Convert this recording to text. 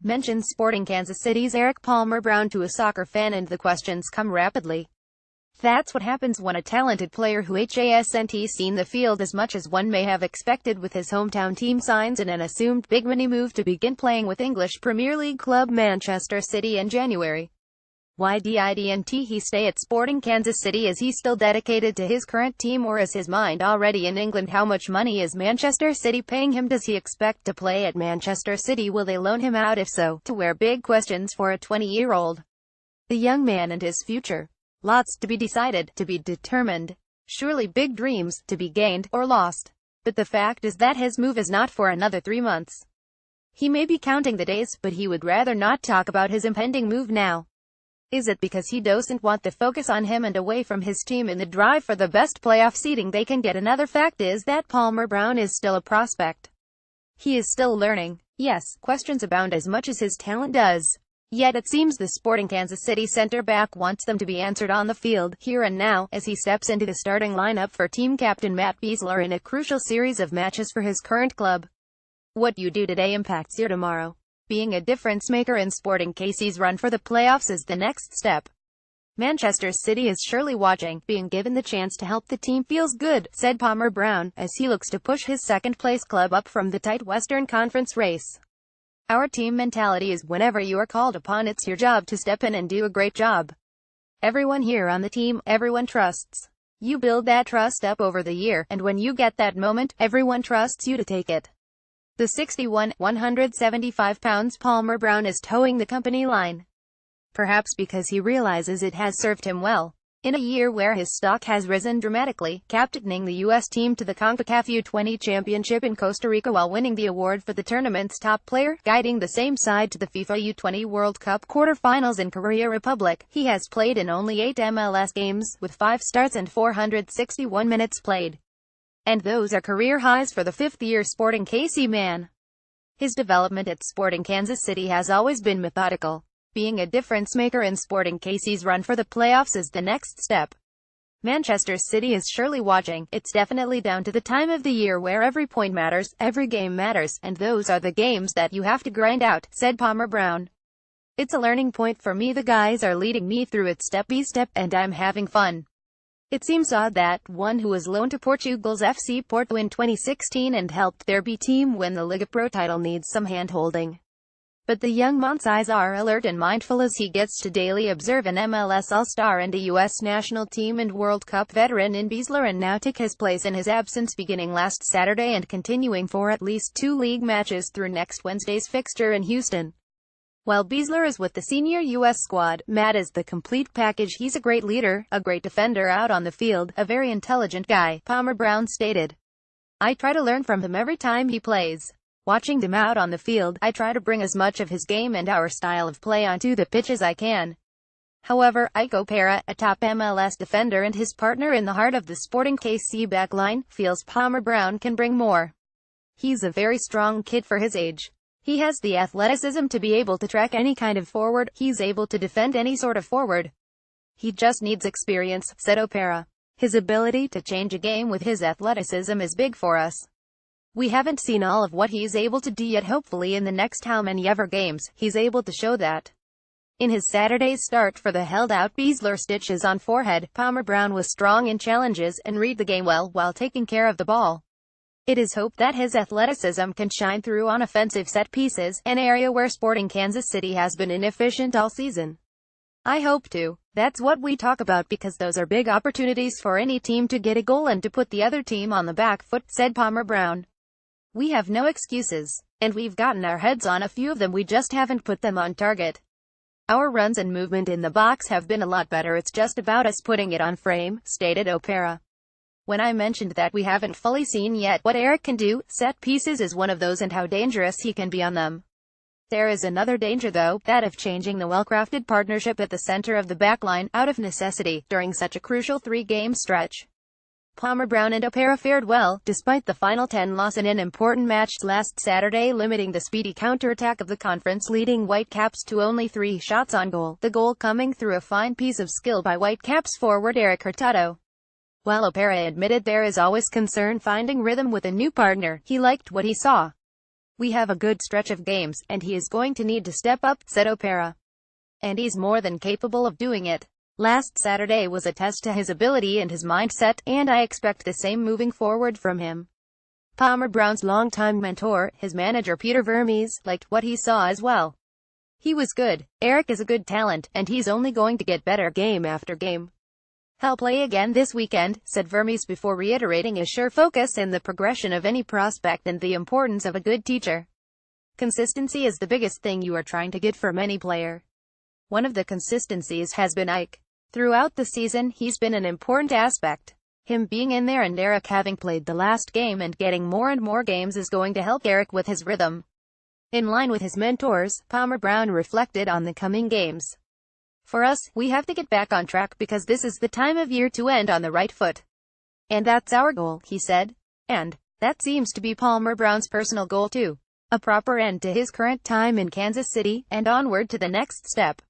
mentions Sporting Kansas City's Erik PalmerBrown to a soccer fan, and the questions come rapidly. That's what happens when a talented player who hasn't seen the field as much as one may have expected with his hometown team signs in an assumed big money move to begin playing with English Premier League club Manchester City in January. Why didn't he stay at Sporting Kansas City? Is he still dedicated to his current team, or is his mind already in England? How much money is Manchester City paying him? Does he expect to play at Manchester City? Will they loan him out? If so, to where? Big questions for a 20-year-old. The young man and his future. Lots to be decided, to be determined. Surely big dreams, to be gained, or lost. But the fact is that his move is not for another 3 months. He may be counting the days, but he would rather not talk about his impending move now. Is it because he doesn't want the focus on him and away from his team in the drive for the best playoff seeding they can get? Another fact is that PalmerBrown is still a prospect. He is still learning. Yes, questions abound as much as his talent does. Yet it seems the Sporting Kansas City center-back wants them to be answered on the field, here and now, as he steps into the starting lineup for team captain Matt Besler in a crucial series of matches for his current club. What you do today impacts your tomorrow. Being a difference maker in Sporting KC's run for the playoffs is the next step. Manchester City is surely watching. Being given the chance to help the team feels good, said PalmerBrown, as he looks to push his second-place club up from the tight Western Conference race. Our team mentality is whenever you are called upon, it's your job to step in and do a great job. Everyone here on the team, everyone trusts. You build that trust up over the year, and when you get that moment, everyone trusts you to take it. The 61, 175 pounds PalmerBrown is towing the company line. Perhaps because he realizes it has served him well. In a year where his stock has risen dramatically, captaining the U.S. team to the CONCACAF U20 Championship in Costa Rica while winning the award for the tournament's top player, guiding the same side to the FIFA U20 World Cup quarterfinals in Korea Republic, he has played in only 8 MLS games, with 5 starts and 461 minutes played. And those are career highs for the fifth-year Sporting KC man. His development at Sporting Kansas City has always been methodical. Being a difference maker in Sporting KC's run for the playoffs is the next step. Manchester City is surely watching. It's definitely down to the time of the year where every point matters, every game matters, and those are the games that you have to grind out, said PalmerBrown. It's a learning point for me. The guys are leading me through it step by step, and I'm having fun. It seems odd that one who was loaned to Portugal's FC Porto in 2016 and helped their B team win the Liga Pro title needs some hand-holding. But the young Mont's eyes are alert and mindful as he gets to daily observe an MLS All-Star and a U.S. national team and World Cup veteran in Besler, and now took his place in his absence beginning last Saturday and continuing for at least 2 league matches through next Wednesday's fixture in Houston. While Besler is with the senior U.S. squad, Matt is the complete package. He's a great leader, a great defender out on the field, a very intelligent guy, PalmerBrown stated. I try to learn from him every time he plays. Watching him out on the field, I try to bring as much of his game and our style of play onto the pitch as I can. However, Ike Opera, a top MLS defender and his partner in the heart of the Sporting KC backline, feels PalmerBrown can bring more. He's a very strong kid for his age. He has the athleticism to be able to track any kind of forward. He's able to defend any sort of forward. He just needs experience, said Opera. His ability to change a game with his athleticism is big for us. We haven't seen all of what he's able to do yet. Hopefully in the next how many ever games, he's able to show that. In his Saturday's start for the held-out Besler stitches on forehead, PalmerBrown was strong in challenges and read the game well while taking care of the ball. It is hoped that his athleticism can shine through on offensive set pieces, an area where Sporting Kansas City has been inefficient all season. I hope to. That's what we talk about, because those are big opportunities for any team to get a goal and to put the other team on the back foot, said PalmerBrown. We have no excuses, and we've gotten our heads on a few of them, we just haven't put them on target. Our runs and movement in the box have been a lot better, it's just about us putting it on frame, stated Opera. When I mentioned that we haven't fully seen yet what Erik can do, set pieces is one of those, and how dangerous he can be on them. There is another danger though, that of changing the well-crafted partnership at the center of the backline, out of necessity, during such a crucial 3-game stretch. PalmerBrown and Opera fared well, despite the Final 10 loss in an important match last Saturday, limiting the speedy counterattack of the conference-leading Whitecaps to only 3 shots on goal, the goal coming through a fine piece of skill by Whitecaps forward Erik Hurtado. While Opera admitted there is always concern finding rhythm with a new partner, he liked what he saw. We have a good stretch of games, and he is going to need to step up, said Opera. And he's more than capable of doing it. Last Saturday was a test to his ability and his mindset, and I expect the same moving forward from him. PalmerBrown's longtime mentor, his manager Peter Vermes, liked what he saw as well. He was good. Erik is a good talent, and he's only going to get better game after game. He'll play again this weekend, said Vermes before reiterating his sure focus in the progression of any prospect and the importance of a good teacher. Consistency is the biggest thing you are trying to get from any player. One of the consistencies has been Ike. Throughout the season, he's been an important aspect. Him being in there and Erik having played the last game and getting more and more games is going to help Erik with his rhythm. In line with his mentors, PalmerBrown reflected on the coming games. For us, we have to get back on track because this is the time of year to end on the right foot. And that's our goal, he said. And that seems to be PalmerBrown's personal goal too. A proper end to his current time in Kansas City, and onward to the next step.